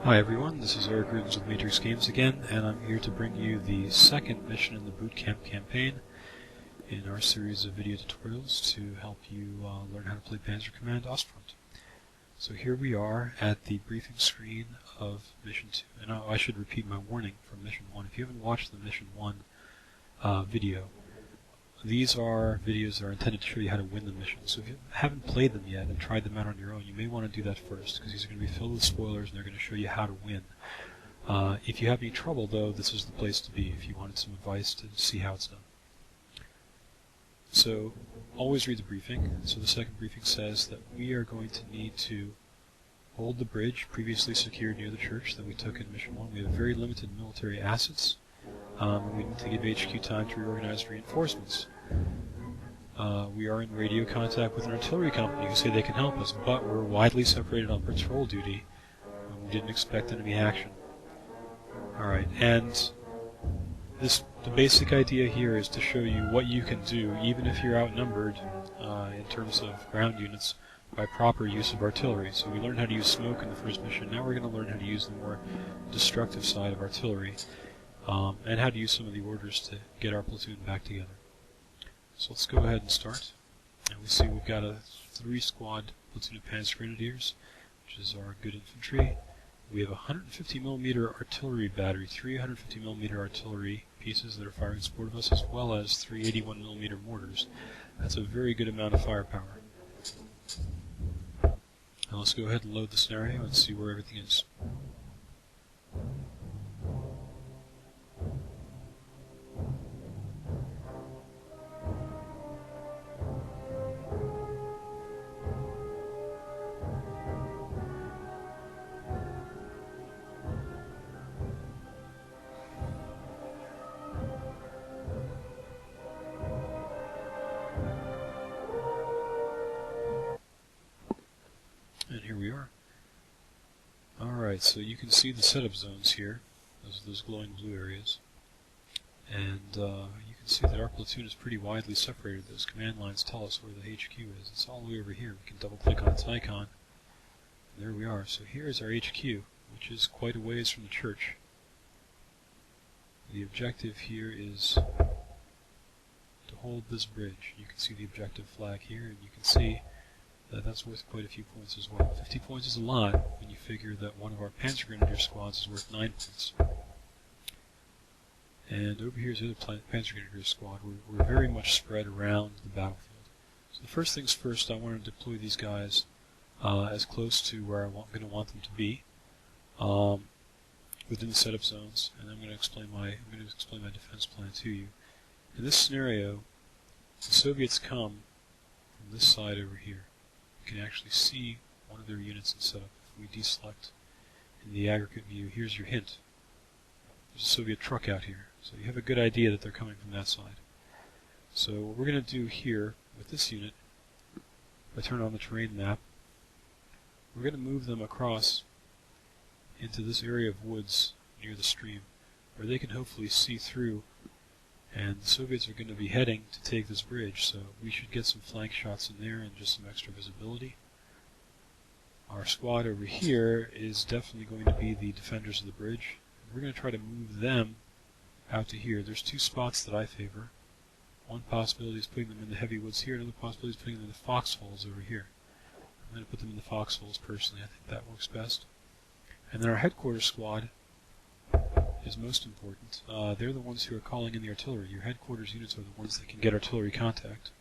Hi everyone, this is Eric Rubens with Matrix Games again, and I'm here to bring you the second mission in the Boot Camp campaign in our series of video tutorials to help you learn how to play Panzer Command Ostfront. So here we are at the briefing screen of Mission 2, and I should repeat my warning from Mission 1. If you haven't watched the Mission 1 video, these are videos that are intended to show you how to win the mission. So if you haven't played them yet and tried them out on your own, you may want to do that first, because these are going to be filled with spoilers and they're going to show you how to win. If you have any trouble, though, this is the place to be if you wanted some advice to see how it's done. So always read the briefing. So the second briefing says that we are going to need to hold the bridge previously secured near the church that we took in Mission 1. We have very limited military assets. We need to give HQ time to reorganize reinforcements. We are in radio contact with an artillery company who say they can help us, but we're widely separated on patrol duty, and we didn't expect enemy action. Alright, and the basic idea here is to show you what you can do, even if you're outnumbered in terms of ground units, by proper use of artillery. So we learned how to use smoke in the first mission. Now we're going to learn how to use the more destructive side of artillery. And how to use some of the orders to get our platoon back together. So let's go ahead and start. And we see we've got a 3-squad platoon of Panzer Grenadiers, which is our good infantry. We have a 150mm artillery battery, 350mm artillery pieces that are firing in support of us, as well as 3 81mm mortars. That's a very good amount of firepower. Now let's go ahead and load the scenario and see where everything is. And here we are. Alright, so you can see the setup zones here, those glowing blue areas. And you can see that our platoon is pretty widely separated. Those command lines tell us where the HQ is. It's all the way over here. We can double click on its icon. And there we are. So here is our HQ, which is quite a ways from the church. The objective here is to hold this bridge. You can see the objective flag here, and you can see that's worth quite a few points as well. 50 points is a lot when you figure that one of our Panzer Grenadier squads is worth 9 points. And over here is the other Panzer Grenadier squad. We're very much spread around the battlefield. So the first things first, I want to deploy these guys as close to where I'm going to want them to be within the setup zones, and I'm going to explain my defense plan to you. In this scenario, the Soviets come from this side over here. You can actually see one of their units in setup. If we deselect in the aggregate view, here's your hint. There's a Soviet truck out here. So you have a good idea that they're coming from that side. So what we're going to do here with this unit, if I turn on the terrain map, we're going to move them across into this area of woods near the stream, where they can hopefully see through, and the Soviets are going to be heading to take this bridge, so we should get some flank shots in there and just some extra visibility. Our squad over here is definitely going to be the defenders of the bridge. We're going to try to move them out to here. There's 2 spots that I favor. One possibility is putting them in the heavy woods here, another possibility is putting them in the foxholes over here. I'm going to put them in the foxholes personally. I think that works best. And then our headquarters squad is most important. They're the ones who are calling in the artillery. Your headquarters units are the ones that can get artillery contact.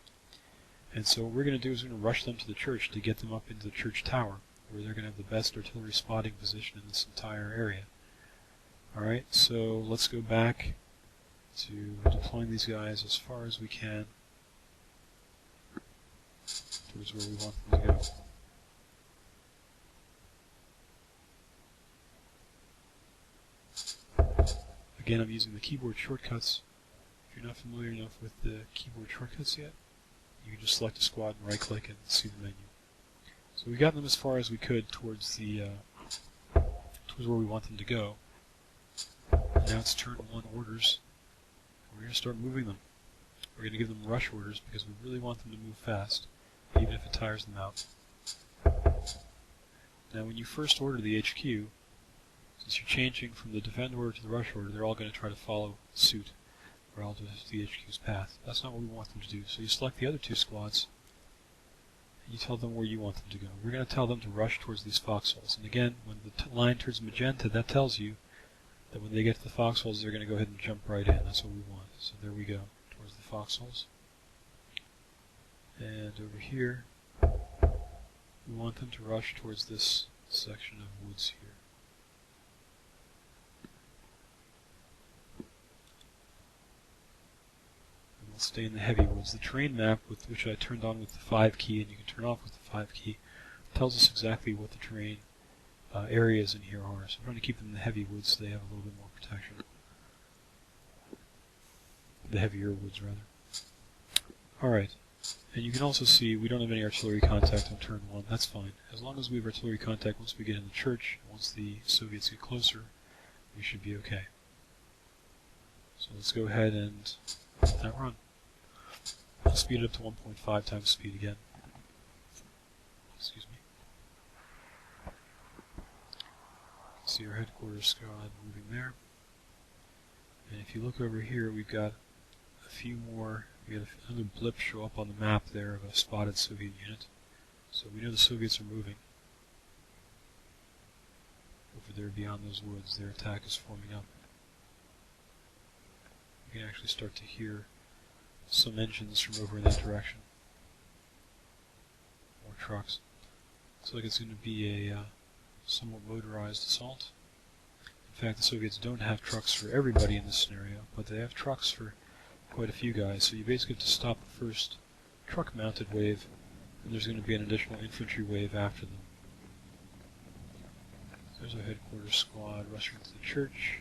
And so what we're going to do is we're going to rush them to the church to get them up into the church tower, where they're going to have the best artillery spotting position in this entire area. Alright, so let's go back to deploying these guys as far as we can towards where we want them to go. Again, I'm using the keyboard shortcuts. If you're not familiar enough with the keyboard shortcuts yet, you can just select a squad and right-click and see the menu. So we got them as far as we could towards where we want them to go. Now it's turn 1 orders. We're going to start moving them. We're going to give them rush orders because we really want them to move fast, even if it tires them out. Now when you first order the HQ, since you're changing from the defend order to the rush order, they're all going to try to follow suit relative to the HQ's path. That's not what we want them to do. So you select the other two squads, and you tell them where you want them to go. We're going to tell them to rush towards these foxholes. And again, when the line turns magenta, that tells you that when they get to the foxholes, they're going to go ahead and jump right in. That's what we want. So there we go, towards the foxholes. And over here, we want them to rush towards this section of woods here. And we'll stay in the heavy woods. The terrain map, with which I turned on with the 5 key, and you can turn off with the 5 key, tells us exactly what the terrain areas in here are. So I'm trying to keep them in the heavy woods so they have a little bit more protection. The heavier woods, rather. Alright. And you can also see we don't have any artillery contact on turn 1. That's fine. As long as we have artillery contact once we get in the church, once the Soviets get closer, we should be okay. So let's go ahead and let that run. I'll speed it up to 1.5 times speed again. Excuse me. See our headquarters squad moving there. And if you look over here, we've got a few more. We had another blip show up on the map there of a spotted Soviet unit. So we know the Soviets are moving. Over there beyond those woods, their attack is forming up. You can actually start to hear some engines from over in that direction. More trucks. Looks like it's going to be a somewhat motorized assault. In fact, the Soviets don't have trucks for everybody in this scenario, but they have trucks for quite a few guys, so you basically have to stop the first truck-mounted wave, and there's going to be an additional infantry wave after them. There's our headquarters squad rushing to the church.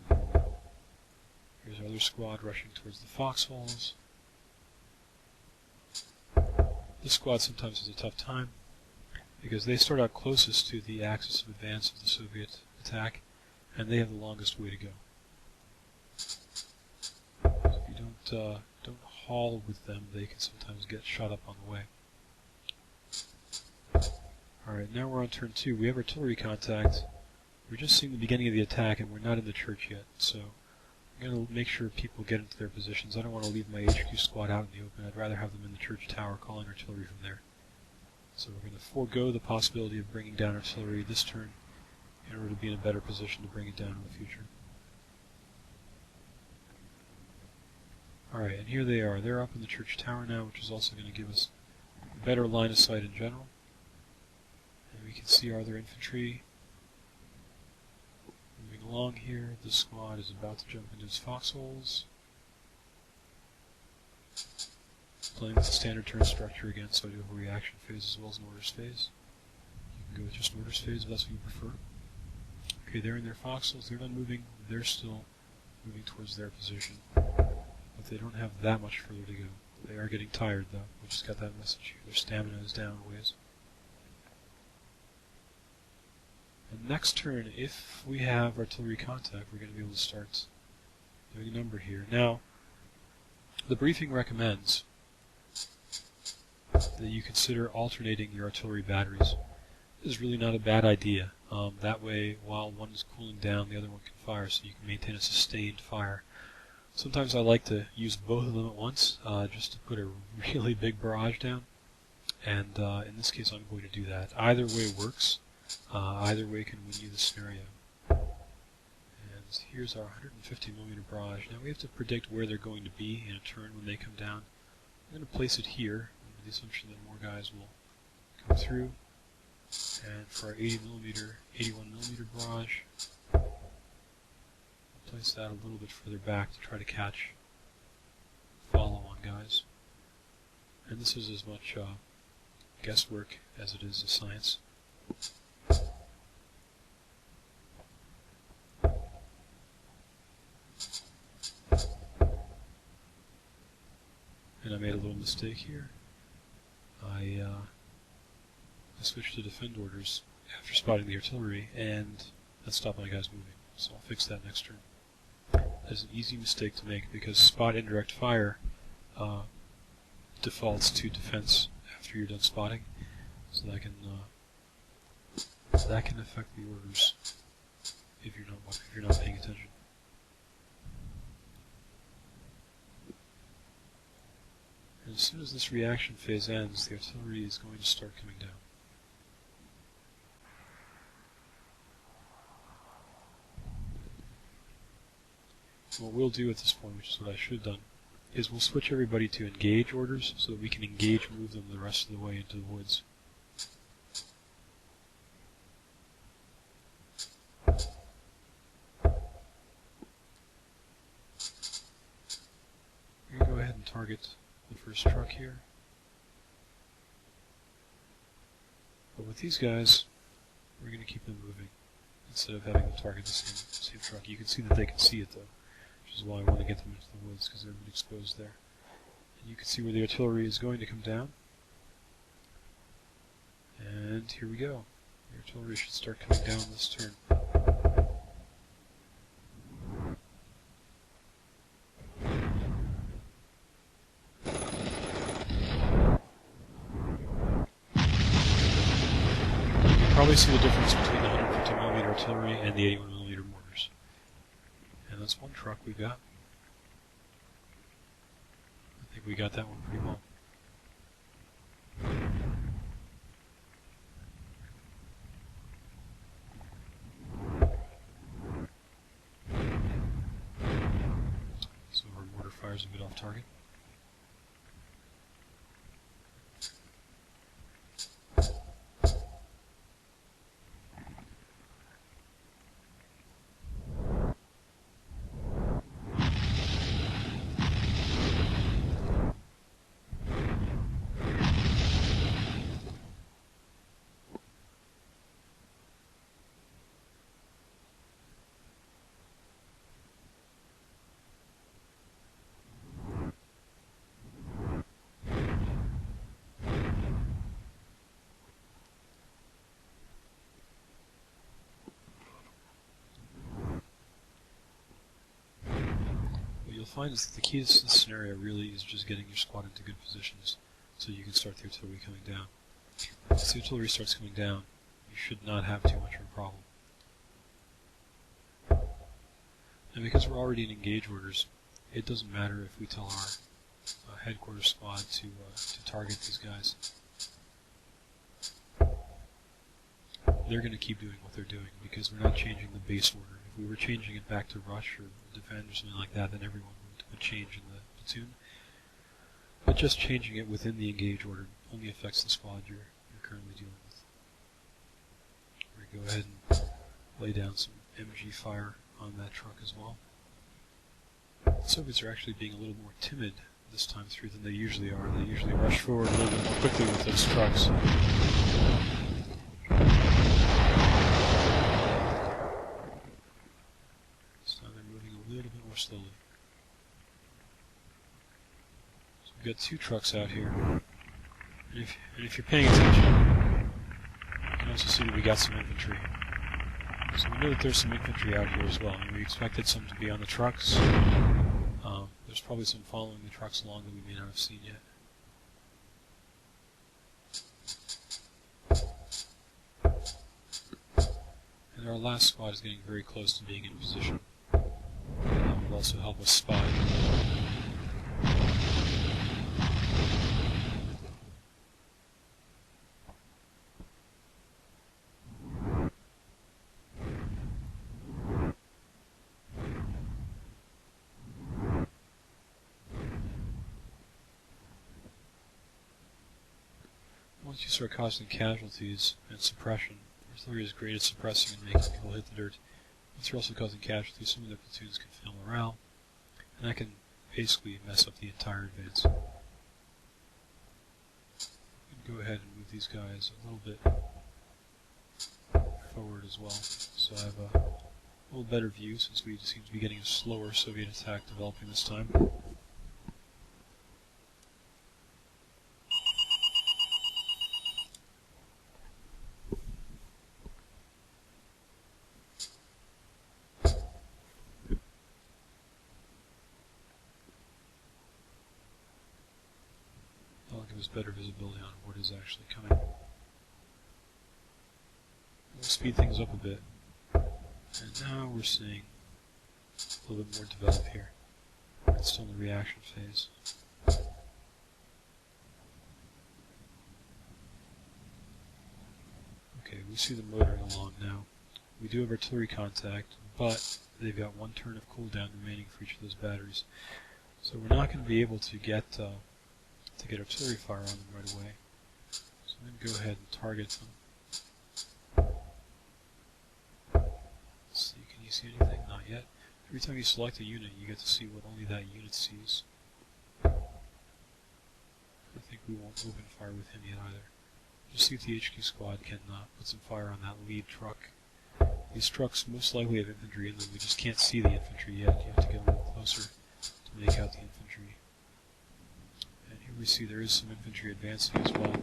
Here's our other squad rushing towards the foxholes. This squad sometimes has a tough time, because they start out closest to the axis of advance of the Soviet attack, and they have the longest way to go. If you don't haul with them, they can sometimes get shot up on the way. Alright, now we're on turn 2. We have artillery contact. We're just seeing the beginning of the attack, and we're not in the church yet, so I'm going to make sure people get into their positions. I don't want to leave my HQ squad out in the open. I'd rather have them in the church tower calling artillery from there. So we're going to forego the possibility of bringing down artillery this turn in order to be in a better position to bring it down in the future. Alright, and here they are. They're up in the church tower now, which is also going to give us a better line of sight in general. And we can see our other infantry moving along here. This squad is about to jump into its foxholes. Playing with the standard turn structure again, so I do have a reaction phase as well as an orders phase. You can go with just an orders phase if that's what you prefer. Okay, they're in their foxholes. They're not moving. They're still moving towards their position. But they don't have that much further to go. They are getting tired, though. We just got that message here. Their stamina is down a ways. And next turn, if we have artillery contact, we're going to be able to start doing a number here. Now, the briefing recommends that you consider alternating your artillery batteries. This is really not a bad idea. That way, while one is cooling down, the other one can fire, so you can maintain a sustained fire. Sometimes I like to use both of them at once, just to put a really big barrage down. And in this case, I'm going to do that. Either way works. Either way can win you the scenario. And here's our 150mm barrage. Now we have to predict where they're going to be in a turn when they come down. I'm going to place it here, under the assumption that more guys will come through. And for our 80mm, 81mm barrage, place that a little bit further back to try to catch follow-on guys. And this is as much guesswork as it is a science. And I made a little mistake here. I switched to defend orders after spotting the artillery, and that stopped my guys moving. So I'll fix that next turn. That is an easy mistake to make because spot indirect fire defaults to defense after you're done spotting. So I can That can affect the orders if you're not paying attention. And as soon as this reaction phase ends, the artillery is going to start coming down. What we'll do at this point, which is what I should have done, is we'll switch everybody to engage orders so that we can engage move them the rest of the way into the woods. We're going to go ahead and target the first truck here. But with these guys, we're going to keep them moving instead of having them target the same truck. You can see that they can see it though, which is why I want to get them into the woods, because they're exposed there. And you can see where the artillery is going to come down. And here we go. The artillery should start coming down this turn. Probably see the difference between the 150mm artillery and the 81mm mortars. And that's one truck we got. I think we got that one pretty well. So our mortar fires a bit off target. You'll find is that the key to this scenario really is just getting your squad into good positions so you can start the artillery coming down. Once the artillery starts coming down, you should not have too much of a problem. And because we're already in engage orders, it doesn't matter if we tell our headquarters squad to target these guys. They're going to keep doing what they're doing because we're not changing the base order. If we were changing it back to rush or defend or something like that, then everyone would change in the platoon. But just changing it within the engage order only affects the squad you're currently dealing with. We're going to go ahead and lay down some MG fire on that truck as well. The Soviets are actually being a little more timid this time through than they usually are. They usually rush forward a little bit more quickly with those trucks. So now they're moving a little bit more slowly. So we've got two trucks out here. And if you're paying attention, you can also see that we got some infantry. So we know that there's some infantry out here as well. I mean, we expected some to be on the trucks. There's probably some following the trucks along that we may not have seen yet. And our last squad is getting very close to being in position. That will also help us spy. Once you start causing casualties and suppression, artillery is great at suppressing and making people hit the dirt. Once you're also causing casualties, some of their platoons can fail morale, and that can basically mess up the entire advance. You can go ahead and move these guys a little bit forward as well, so I have a little better view since we seem to be getting a slower Soviet attack developing this time. That'll give us better visibility on what is actually coming. We'll speed things up a bit. And now we're seeing a little bit more develop here. It's still in the reaction phase. Okay, we see them motoring along now. We do have artillery contact, but they've got one turn of cooldown remaining for each of those batteries. So we're not going to be able to get artillery fire on them right away. So I'm going to go ahead and target them. Let's see, can you see anything? Not yet. Every time you select a unit, you get to see what only that unit sees. I think we won't open fire with him yet either. Just see if the HQ squad can put some fire on that lead truck. These trucks most likely have infantry in them. We just can't see the infantry yet. You have to get a little closer to make out the infantry. And here we see there is some infantry advancing as well.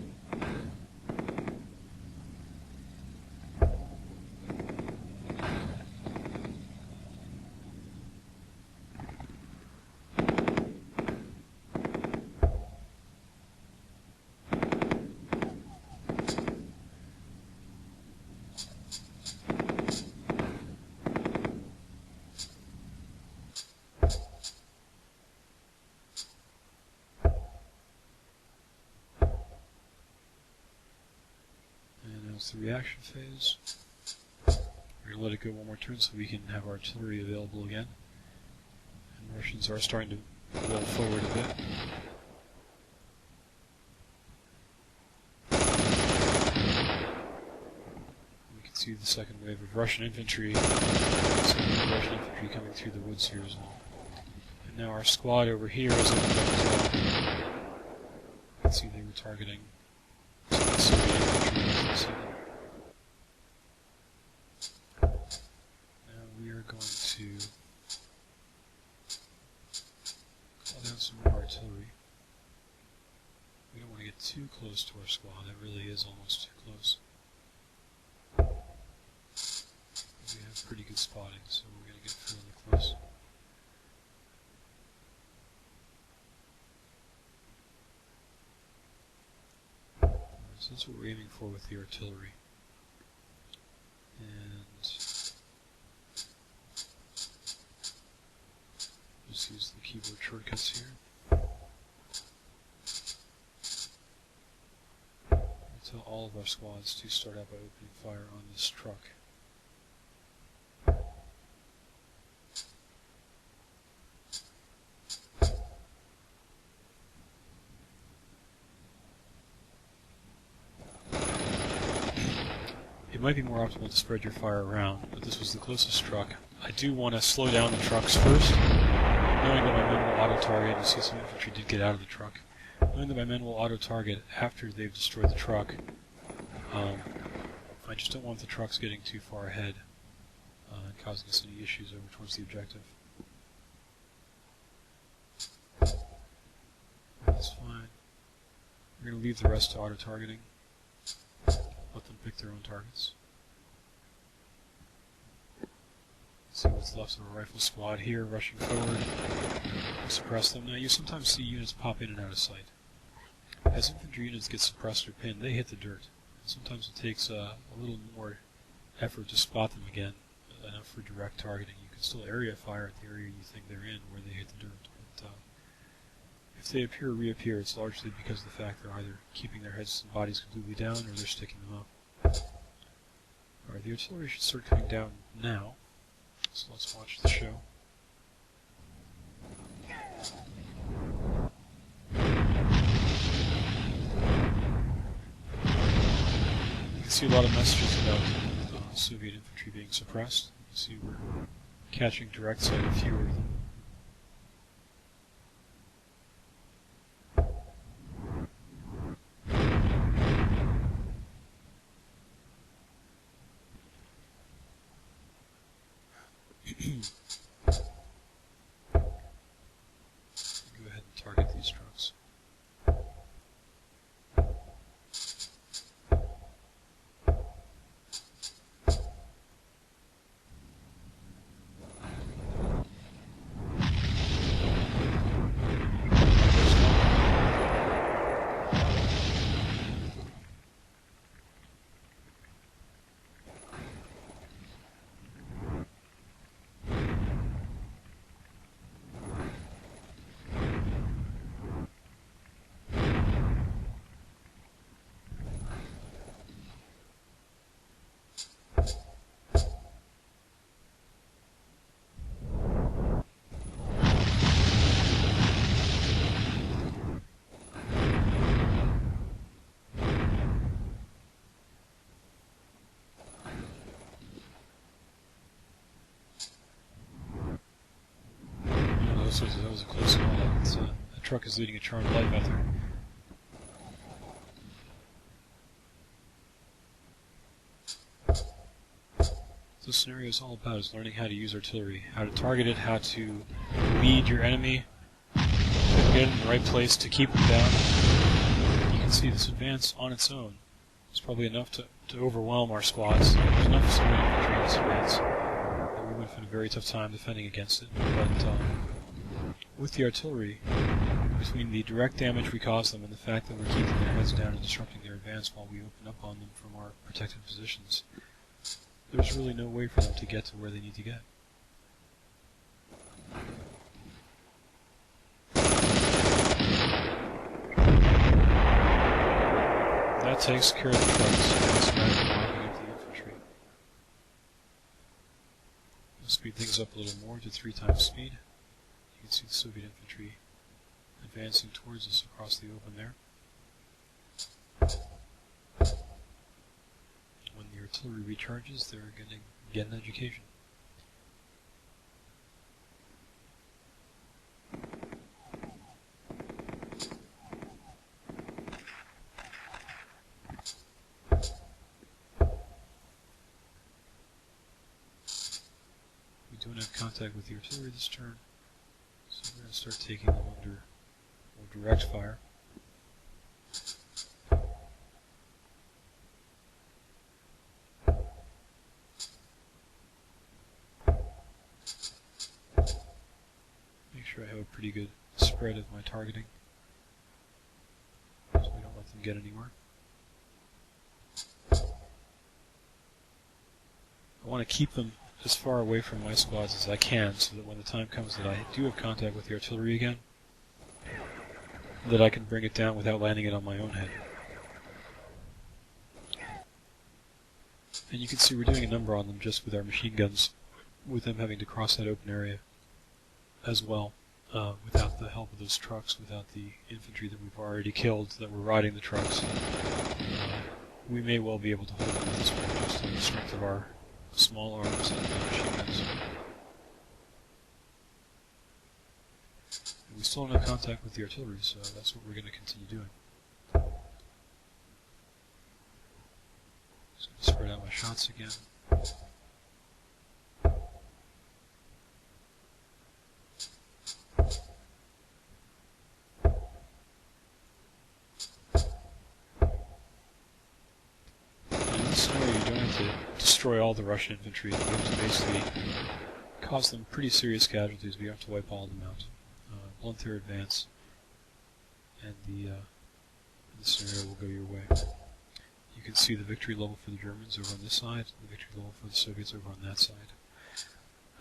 It's the reaction phase. We're going to let it go one more turn so we can have artillery available again. And the Russians are starting to roll forward a bit. We can see the second wave of Russian infantry. Russian infantry coming through the woods here as well. And now our squad over here is opened up as well. You can see they were targeting Soviet infantry. We are going to call down some more artillery. We don't want to get too close to our squad. That really is almost too close. We have pretty good spotting, so we're going to get fairly close. So that's what we're aiming for with the artillery. And just use the keyboard shortcuts here. Tell all of our squads to start out by opening fire on this truck. It might be more optimal to spread your fire around, but this was the closest truck. I do want to slow down the trucks first, knowing that my men will auto-target. You see some infantry did get out of the truck. Knowing that my men will auto-target after they've destroyed the truck, I just don't want the trucks getting too far ahead and causing us any issues over towards the objective. That's fine. We're going to leave the rest to auto-targeting. Let them pick their own targets. See what's left of a rifle squad here, rushing forward. Suppress them. Now you sometimes see units pop in and out of sight. As infantry units get suppressed or pinned, they hit the dirt. Sometimes it takes a little more effort to spot them again, enough for direct targeting. You can still area fire at the area you think they're in where they hit the dirt. But if they appear or reappear, it's largely because of the fact they're either keeping their heads and bodies completely down or they're sticking them up. Alright, the artillery should start coming down now. So let's watch the show. You can see a lot of messages about Soviet infantry being suppressed. You can see we're catching direct sight of fewer of them. Go ahead and target these trucks. that was a close call. That truck is leading a charmed life out there. What this scenario is all about is learning how to use artillery, how to target it, how to lead your enemy, get it in the right place to keep them down. You can see this advance on its own is probably enough to overwhelm our squads. There's enough civilian infantry in this advance that we would have had a very tough time defending against it. But with the artillery, between the direct damage we cause them and the fact that we're keeping their heads down and disrupting their advance while we open up on them from our protected positions, there's really no way for them to get to where they need to get. That takes care of the trucks. Now it's a matter of knocking into the infantry. We'll speed things up a little more to 3 times speed. You can see the Soviet infantry advancing towards us across the open there. When the artillery recharges, they're going to get an education. We don't have contact with the artillery this turn, so we're going to start taking them under more direct fire. Make sure I have a pretty good spread of my targeting, so we don't let them get anywhere. I want to keep them as far away from my squads as I can, so that when the time comes that I do have contact with the artillery again, that I can bring it down without landing it on my own head. And you can see we're doing a number on them just with our machine guns, with them having to cross that open area as well, without the help of those trucks, without the infantry that we've already killed that were riding the trucks. We may well be able to hold them this way just on the strength of our small arms and machine guns. And we still don't have contact with the artillery, so that's what we're going to continue doing. Just going to spread out my shots again. In this scenario, you don't have to destroy all the Russian infantry. You have to basically cause them pretty serious casualties, but you have to wipe all of them out. Blunt their advance, and the scenario will go your way. You can see the victory level for the Germans over on this side, the victory level for the Soviets over on that side.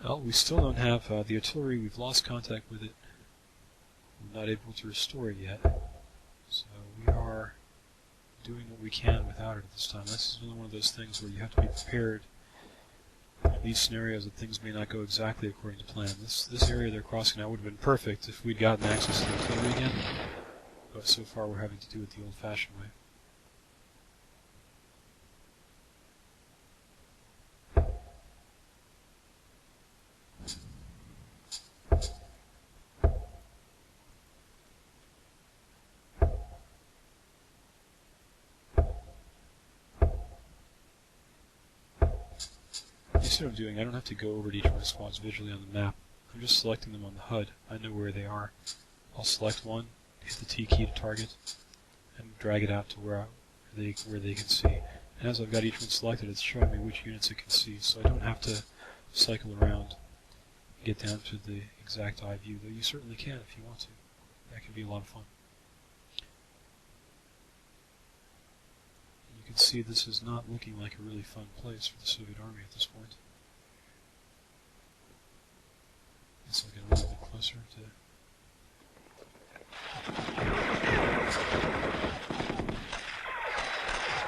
Well, we still don't have the artillery. We've lost contact with it. We're not able to restore it yet. So we are doing what we can without it at this time. This is another one of those things where you have to be prepared in these scenarios that things may not go exactly according to plan. This area they're crossing now would have been perfect if we'd gotten access to the artillery again, but so far we're having to do it the old-fashioned way. You see what I'm doing? I don't have to go over to each of my squads visually on the map. I'm just selecting them on the HUD. I know where they are. I'll select one, hit the T key to target, and drag it out to where they can see. And as I've got each one selected, it's showing me which units it can see, so I don't have to cycle around and get down to the exact eye view, though you certainly can if you want to. That can be a lot of fun. You can see this is not looking like a really fun place for the Soviet army at this point. Let's get a little bit closer to...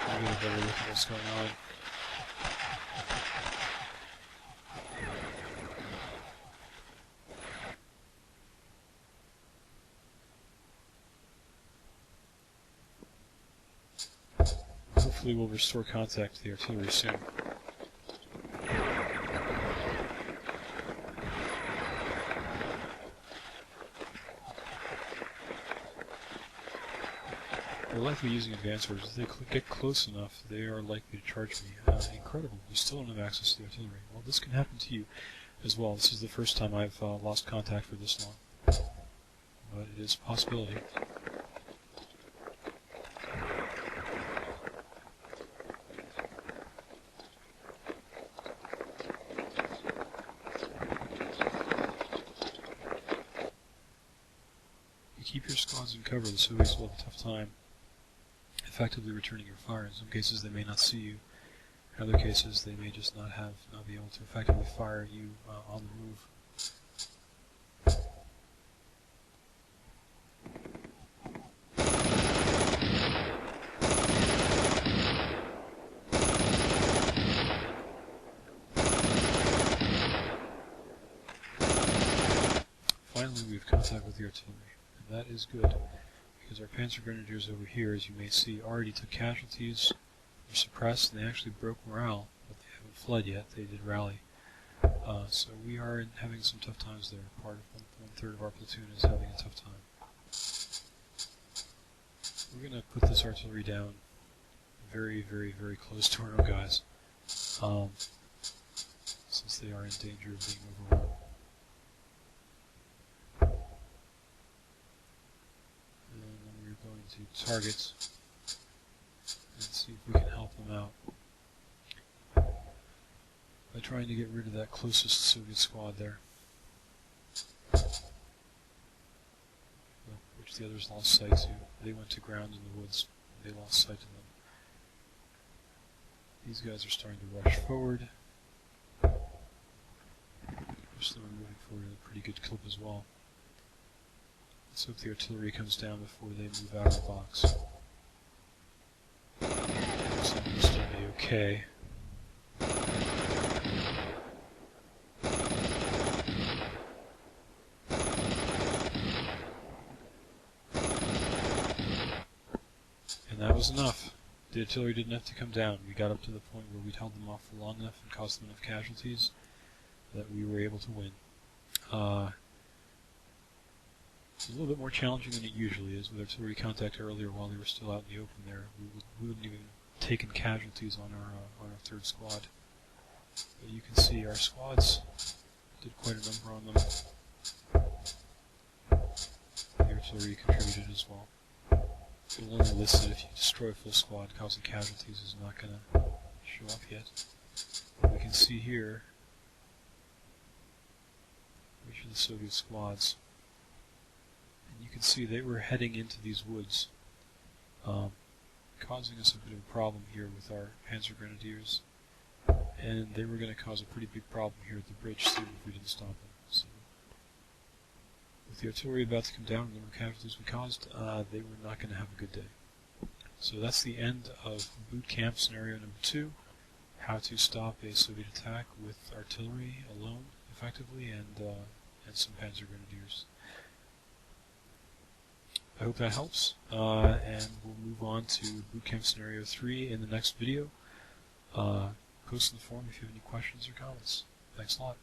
I'll get a better look at what's going on. Hopefully we'll restore contact to the artillery soon. they're likely using advanced orders. If they get close enough, they are likely to charge me. Incredible. You still don't have access to the artillery. Well, this can happen to you as well. This is the first time I've lost contact for this long. But it is a possibility. You keep your squads in cover, the Soviets will have a tough time effectively returning your fire. In some cases they may not see you. In other cases they may just not be able to effectively fire you on the move. Finally we have contact with the artillery, and that is good, because our Panzer Grenadiers over here, as you may see, already took casualties, were suppressed, and they actually broke morale, but they haven't fled yet. They did rally. So we are having some tough times there. Part of one-third of our platoon is having a tough time. We're going to put this artillery down very, very, very close to our own guys, since they are in danger of being overrun. To target and see if we can help them out by trying to get rid of that closest Soviet squad there, which the others lost sight to. They went to ground in the woods. They lost sight of them. These guys are starting to rush forward. Most of them are moving forward at a pretty good clip as well. Let's hope the artillery comes down before they move out of the box. Looks like it'll still be okay. And that was enough. The artillery didn't have to come down. We got up to the point where we'd held them off for long enough and caused them enough casualties that we were able to win. It's a little bit more challenging than it usually is. With artillery contact earlier while they were still out in the open there, we wouldn't even taken casualties on our third squad. But you can see our squads did quite a number on them. The artillery contributed as well. It'll only list it if you destroy a full squad. Causing casualties is not going to show up yet. But we can see here which are the Soviet squads. And you can see they were heading into these woods, causing us a bit of a problem here with our Panzer Grenadiers, and they were going to cause a pretty big problem here at the bridge too if we didn't stop them. So, with the artillery about to come down and the number of casualties we caused, they were not going to have a good day. So that's the end of boot camp scenario number 2, how to stop a Soviet attack with artillery alone effectively and some Panzer Grenadiers. I hope that helps, and we'll move on to Bootcamp Scenario 3 in the next video. Post in the forum if you have any questions or comments. Thanks a lot.